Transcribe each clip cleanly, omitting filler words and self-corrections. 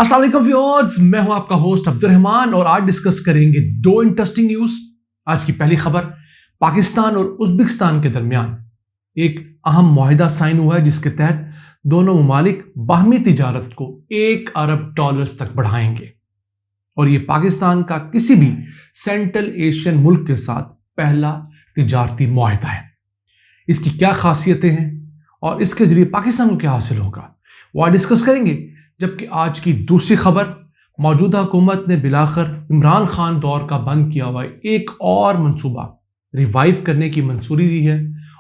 अस्सलाम वालेकुम व्यूअर्स, मैं हूं आपका होस्ट अब्दुर्रहमान और आज डिस्कस करेंगे दो इंटरेस्टिंग न्यूज। आज की पहली खबर, पाकिस्तान और उज़्बेकिस्तान के दरमियान एक अहम मुआहिदा साइन हुआ है जिसके तहत दोनों ममालिक बाहमी तिजारत को $1 अरब तक बढ़ाएंगे और ये पाकिस्तान का किसी भी सेंट्रल एशियन मुल्क के साथ पहला तिजारती मुआहिदा है। इसकी क्या खासियतें हैं और इसके जरिए पाकिस्तान को क्या हासिल होगा वो आज डिस्कस करेंगे। जबकि आज की दूसरी खबर, मौजूदा हुकूमत ने बिलाखिर इमरान खान दौर का बंद किया हुआ एक और मंसूबा रिवाइव करने की मंजूरी दी है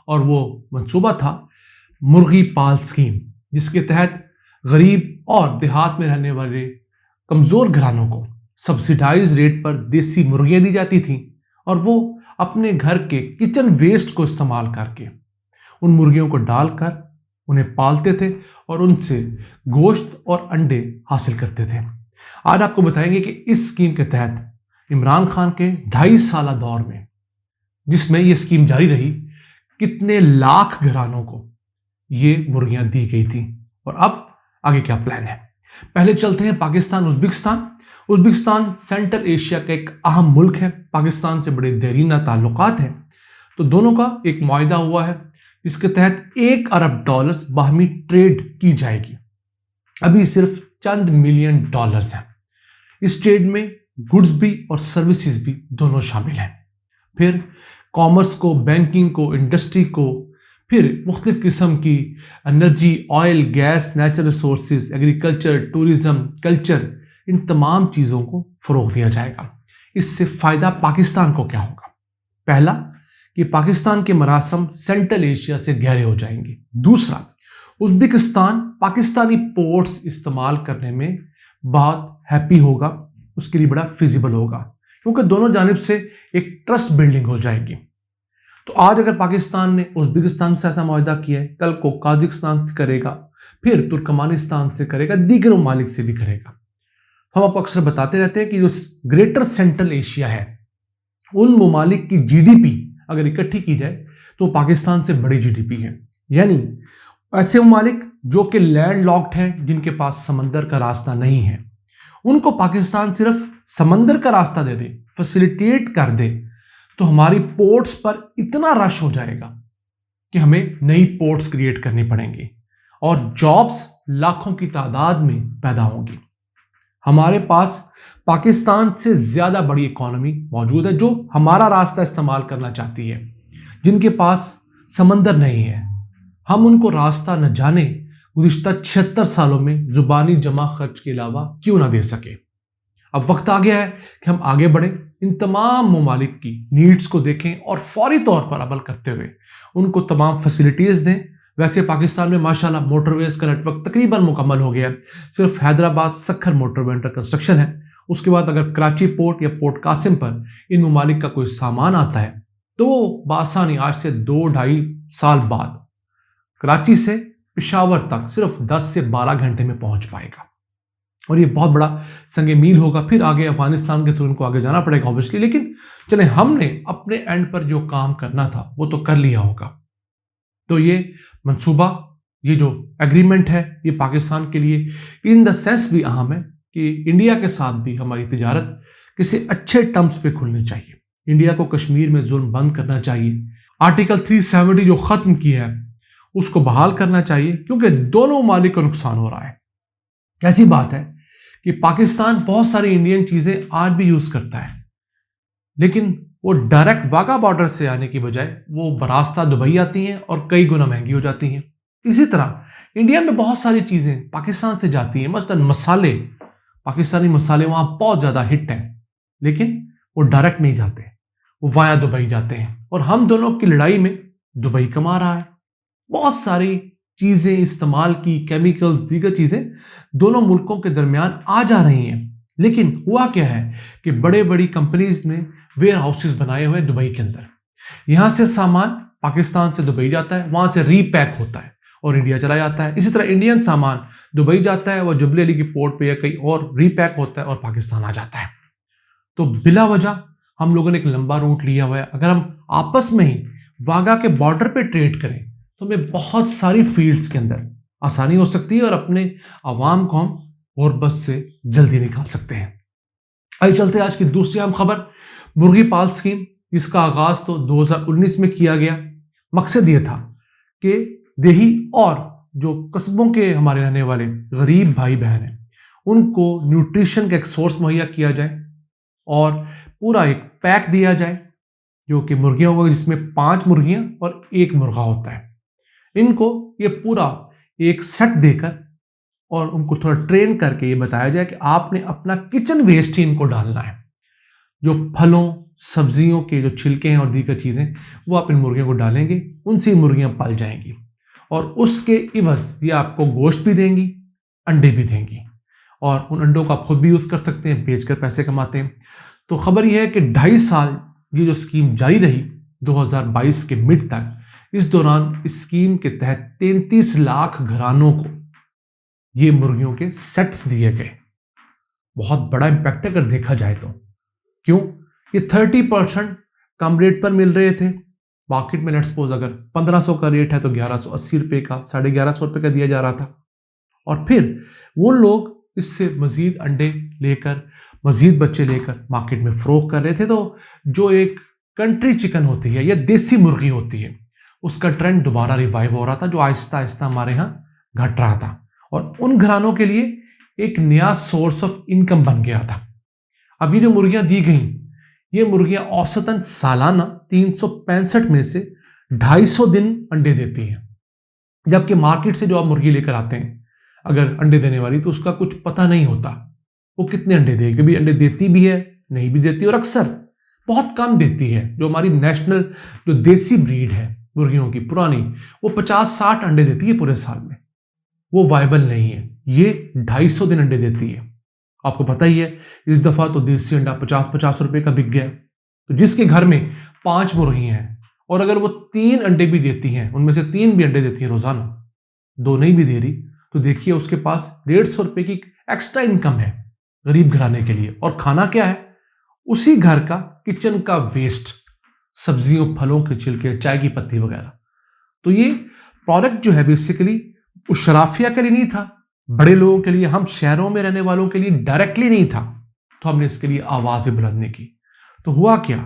और वो मंसूबा था मुर्गी पाल स्कीम, जिसके तहत गरीब और देहात में रहने वाले कमज़ोर घरानों को सब्सिडाइज रेट पर देसी मुर्गियाँ दी जाती थीं और वो अपने घर के किचन वेस्ट को इस्तेमाल करके उन मुर्गियों को डालकर उन्हें पालते थे और उनसे गोश्त और अंडे हासिल करते थे। आज आपको बताएंगे कि इस स्कीम के तहत इमरान खान के 2.5 साल दौर में, जिसमें यह स्कीम जारी रही, कितने लाख घरानों को ये मुर्गियां दी गई थी और अब आगे क्या प्लान है। पहले चलते हैं Pakistan Uzbekistan. Uzbekistan central Asia का एक अहम मुल्क है, पाकिस्तान से बड़े देरीना ताल्लुकात हैं। तो दोनों का एक मुआहिदा हुआ है जिसके तहत $1 अरब बाहमी ट्रेड की जाएगी। अभी सिर्फ चंद मिलियन डॉलर्स हैं। इस ट्रेड में गुड्स भी और सर्विसेज भी दोनों शामिल हैं। फिर कॉमर्स को, बैंकिंग को, इंडस्ट्री को, फिर मुख्तलिफ किस्म की energy, oil, gas, natural resources, agriculture, tourism, culture, इन तमाम चीज़ों को फ़रोग़ दिया जाएगा। इससे फ़ायदा पाकिस्तान को क्या होगा? पहला कि पाकिस्तान के मरासम सेंट्रल एशिया से गहरे हो जाएंगे। दूसरा, उज़्बेकिस्तान पाकिस्तानी पोर्ट्स इस्तेमाल करने में बहुत हैप्पी होगा, उसके लिए बड़ा फिजिबल होगा क्योंकि दोनों जानिब से एक ट्रस्ट बिल्डिंग हो जाएगी। तो आज अगर पाकिस्तान ने उज़्बेकिस्तान से ऐसा मुआहिदा किया है, कल को काज़ाकिस्तान से करेगा, फिर तुर्कमानिस्तान से करेगा, दीगर ममालिक से भी करेगा। हम आपको अक्सर बताते रहते हैं कि जो ग्रेटर सेंट्रल एशिया है, उन ममालिक की जीडीपी अगर इकट्ठी की जाए तो पाकिस्तान से बड़ी जीडीपी है। यानी ऐसे ममालिक जो कि लैंड लॉक्ड हैं, जिनके पास समंदर का रास्ता नहीं है, उनको पाकिस्तान सिर्फ समंदर का रास्ता दे दे, फैसिलिटेट कर दे, तो हमारी पोर्ट्स पर इतना रश हो जाएगा कि हमें नई पोर्ट्स क्रिएट करनी पड़ेंगी और जॉब्स लाखों की तादाद में पैदा होंगी। हमारे पास पाकिस्तान से ज़्यादा बड़ी इकॉनमी मौजूद है जो हमारा रास्ता इस्तेमाल करना चाहती है, जिनके पास समंदर नहीं है। हम उनको रास्ता न जाने गुज़िश्ता 76 सालों में ज़ुबानी जमा खर्च के अलावा क्यों ना दे सके। अब वक्त आ गया है कि हम आगे बढ़ें, इन तमाम ममालिक की नीड्स को देखें और फौरी तौर पर अमल करते हुए उनको तमाम फैसिलिटीज़ दें। वैसे पाकिस्तान में माशाल्लाह मोटरवेज़ का नेटवर्क तकरीबन मुकम्मल हो गया है। सिर्फ Hyderabad Sukkur motorway under construction है। उसके बाद अगर कराची पोर्ट या पोर्ट कासिम पर इन ममालिक का कोई सामान आता है तो बासानी आज से 2-2.5 साल बाद कराची से पेशावर तक सिर्फ 10 से 12 घंटे में पहुंच पाएगा और ये बहुत बड़ा संगे मील होगा। फिर आगे अफगानिस्तान के थ्रू उनको आगे जाना पड़ेगा ऑब्वियसली, लेकिन चले हमने अपने एंड पर जो काम करना था वो तो कर लिया होगा। तो ये मंसूबा, ये जो एग्रीमेंट है, ये पाकिस्तान के लिए इन द सेंस भी अहम है कि इंडिया के साथ भी हमारी तिजारत किसी अच्छे टर्म्स पे खुलनी चाहिए। इंडिया को कश्मीर में जुल्म बंद करना चाहिए, आर्टिकल 370 जो ख़त्म किया है उसको बहाल करना चाहिए क्योंकि दोनों ममालिक को नुकसान हो रहा है। ऐसी बात है कि पाकिस्तान बहुत सारी इंडियन चीज़ें आज भी यूज़ करता है, लेकिन वो डायरेक्ट वाघा बॉर्डर से आने की बजाय वो बरास्ता दुबई आती हैं और कई गुना महंगी हो जाती हैं। इसी तरह इंडिया में बहुत सारी चीज़ें पाकिस्तान से जाती हैं, मसलन मसाले, पाकिस्तानी मसाले वहाँ बहुत ज़्यादा हिट हैं, लेकिन वो डायरेक्ट नहीं जाते, वो वाया दुबई जाते हैं और हम दोनों की लड़ाई में दुबई कमा रहा है। बहुत सारी चीज़ें इस्तेमाल की, केमिकल्स, दीगर चीज़ें दोनों मुल्कों के दरमियान आ जा रही हैं, लेकिन हुआ क्या है कि बड़े बड़ी कंपनीज ने वेयर हाउसेस बनाए हुए दुबई के अंदर। यहाँ से सामान पाकिस्तान से दुबई जाता है, वहाँ से रीपैक होता है और इंडिया चला जाता है। इसी तरह इंडियन सामान दुबई जाता है, वो जुबली अली की पोर्ट पे या कहीं और रीपैक होता है और पाकिस्तान आ जाता है। तो बिला वजह हम लोगों ने एक लंबा रूट लिया हुआ है। अगर हम आपस में ही वाघा के बॉर्डर पे ट्रेड करें तो हमें बहुत सारी फील्ड्स के अंदर आसानी हो सकती है और अपने आवाम को हम غربت سے جلدی نکال سکتے ہیں۔ آئیے چلتے ہیں آج کی دوسری اہم خبر، مرغی پال اسکیم، جس کا آغاز تو 2019 میں کیا گیا۔ مقصد یہ تھا کہ دیہی اور جو قصبوں کے ہمارے رہنے والے غریب بھائی بہن ہیں ان کو نیوٹریشن کا ایک سورس مہیا کیا جائے اور پورا ایک پیک دیا جائے جو کہ مرغیاں ہوگا، جس میں 5 مرغیاں اور 1 مرغا ہوتا ہے۔ ان کو یہ پورا ایک سیٹ دے کر اور ان کو تھوڑا ٹرین کر کے یہ بتایا جائے کہ آپ نے اپنا کچن ویسٹ ہی ان کو ڈالنا ہے، جو پھلوں سبزیوں کے جو چھلکے ہیں اور دیگر چیزیں وہ آپ ان مرغیوں کو ڈالیں گے، ان سے مرغیاں پل جائیں گی اور اس کے عوض یہ آپ کو گوشت بھی دیں گی، انڈے بھی دیں گی، اور ان انڈوں کو آپ خود بھی یوز کر سکتے ہیں، بیچ کر پیسے کماتے ہیں۔ تو خبر یہ ہے کہ 2.5 سال یہ جو اسکیم جاری رہی 2022 کے مڈ تک، اس دوران اس اسکیم کے تحت 33 لاکھ گھرانوں کو یہ مرغیوں کے سیٹس دیے گئے۔ بہت بڑا امپیکٹ اگر دیکھا جائے تو، کیوں؟ یہ 30% کم ریٹ پر مل رہے تھے مارکیٹ میں۔ لیٹ سپوز اگر 1500 کا ریٹ ہے تو 1180 روپے کا، 1150 روپے کا دیا جا رہا تھا، اور پھر وہ لوگ اس سے مزید انڈے لے کر، مزید بچے لے کر مارکیٹ میں فروخت کر رہے تھے۔ تو جو ایک کنٹری چکن ہوتی ہے یا دیسی مرغی ہوتی ہے، اس کا ٹرینڈ دوبارہ ریوائیو ہو رہا تھا، جو آہستہ آہستہ ہمارے ہاں گھٹ رہا تھا، اور ان گھرانوں کے لیے ایک نیا سورس آف انکم بن گیا تھا۔ ابھی جو مرغیاں دی گئیں، یہ مرغیاں اوسطاً سالانہ 365 میں سے 250 دن انڈے دیتی ہیں، جبکہ مارکیٹ سے جو آپ مرغی لے کر آتے ہیں اگر انڈے دینے والی، تو اس کا کچھ پتہ نہیں ہوتا وہ کتنے انڈے دے گی۔ بھی انڈے دیتی بھی ہے، نہیں بھی دیتی، اور اکثر بہت کم دیتی ہے۔ جو ہماری نیشنل جو دیسی بریڈ ہے مرغیوں کی پرانی، وہ 50-60 انڈے دیتی ہے پورے سال میں، وہ وائبل نہیں ہے۔ یہ 250 دن انڈے دیتی ہے۔ آپ کو پتہ ہی ہے اس دفعہ تو دیسی انڈا 50 روپے کا بک گیا۔ تو جس کے گھر میں 5 مرغیاں ہیں اور اگر وہ 3 انڈے بھی دیتی ہیں، ان میں سے 3 بھی انڈے دیتی ہیں روزانہ، 2 نہیں بھی دے رہی، تو دیکھیے اس کے پاس 150 روپے کی ایکسٹرا انکم ہے غریب گھرانے کے لیے۔ اور کھانا کیا ہے؟ اسی گھر کا کچن کا ویسٹ، سبزیوں پھلوں کے چھلکے، چائے کی پتی وغیرہ۔ تو یہ پروڈکٹ جو ہے بیسیکلی اس شرافیہ کے لیے نہیں تھا، بڑے لوگوں کے لیے، ہم شہروں میں رہنے والوں کے لیے ڈائریکٹلی نہیں تھا، تو ہم نے اس کے لیے آواز بھی بلند نہیں کی۔ تو ہوا کیا؟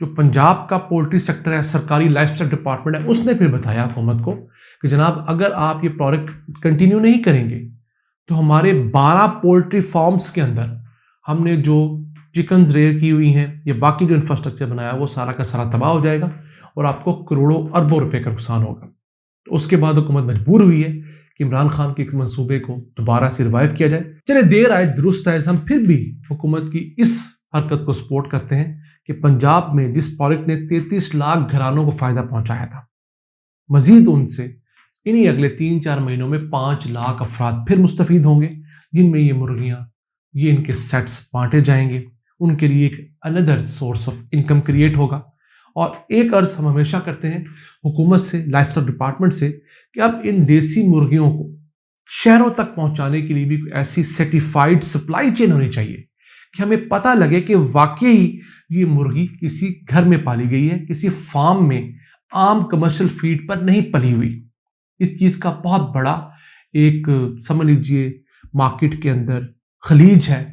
جو پنجاب کا پولٹری سیکٹر ہے، سرکاری لائف اسٹاک ڈپارٹمنٹ ہے، اس نے پھر بتایا حکومت کو کہ جناب اگر آپ یہ پروڈکٹ کنٹینیو نہیں کریں گے تو ہمارے 12 پولٹری فارمز کے اندر ہم نے جو چکنز ریئر کی ہوئی ہیں یا باقی جو انفراسٹرکچر بنایا وہ سارا کا سارا تباہ ہو جائے گا اور آپ کو کروڑوں اربوں روپے کا نقصان ہوگا۔ تو اس کے بعد حکومت مجبور ہوئی ہے کہ عمران خان کے منصوبے کو دوبارہ سے ریوائیو کیا جائے۔ چلے دیر آئے درست آئے، ہم پھر بھی حکومت کی اس حرکت کو سپورٹ کرتے ہیں کہ پنجاب میں جس پروجیکٹ نے 33 لاکھ گھرانوں کو فائدہ پہنچایا تھا، مزید ان سے انہی اگلے 3-4 مہینوں میں 5 لاکھ افراد پھر مستفید ہوں گے، جن میں یہ مرغیاں، یہ ان کے سیٹس بانٹے جائیں گے، ان کے لیے ایک اندر سورس آف انکم کریٹ ہوگا۔ اور ایک عرض ہم ہمیشہ کرتے ہیں حکومت سے، لائف اسٹاک ڈپارٹمنٹ سے، کہ اب ان دیسی مرغیوں کو شہروں تک پہنچانے کے لیے بھی ایسی سرٹیفائیڈ سپلائی چین ہونی چاہیے کہ ہمیں پتہ لگے کہ واقعی یہ مرغی کسی گھر میں پالی گئی ہے، کسی فارم میں عام کمرشل فیڈ پر نہیں پلی ہوئی۔ اس چیز کا بہت بڑا ایک سمجھ لیجیے مارکیٹ کے اندر خلیج ہے،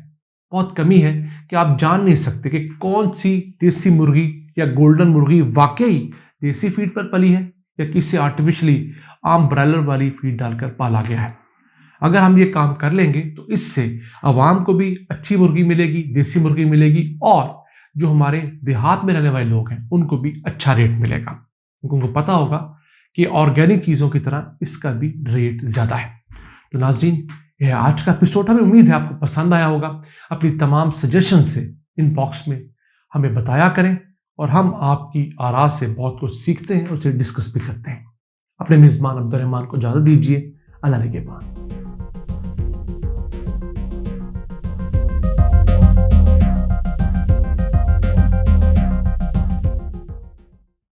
بہت کمی ہے کہ آپ جان نہیں سکتے کہ کون سی دیسی مرغی یا گولڈن مرغی واقعی دیسی فیڈ پر پلی ہے یا کسی آرٹیفیشلی عام برائلر والی فیڈ ڈال کر پالا گیا ہے۔ اگر ہم یہ کام کر لیں گے تو اس سے عوام کو بھی اچھی مرغی ملے گی، دیسی مرغی ملے گی، اور جو ہمارے دیہات میں رہنے والے لوگ ہیں ان کو بھی اچھا ریٹ ملے گا، کیونکہ ان کو پتہ ہوگا کہ آرگینک چیزوں کی طرح اس کا بھی ریٹ زیادہ ہے۔ تو ناظرین، یہ آج کا ایپیسوڈ، ہمیں امید ہے آپ کو پسند آیا ہوگا۔ اپنی تمام سجیشن سے ان باکس میں ہمیں بتایا کریں، اور ہم آپ کی آراء سے بہت کچھ سیکھتے ہیں اور اسے ڈسکس بھی کرتے ہیں۔ اپنے میزبان عبد الرحمان کو اجازت دیجیے۔ اللہ نگہبان۔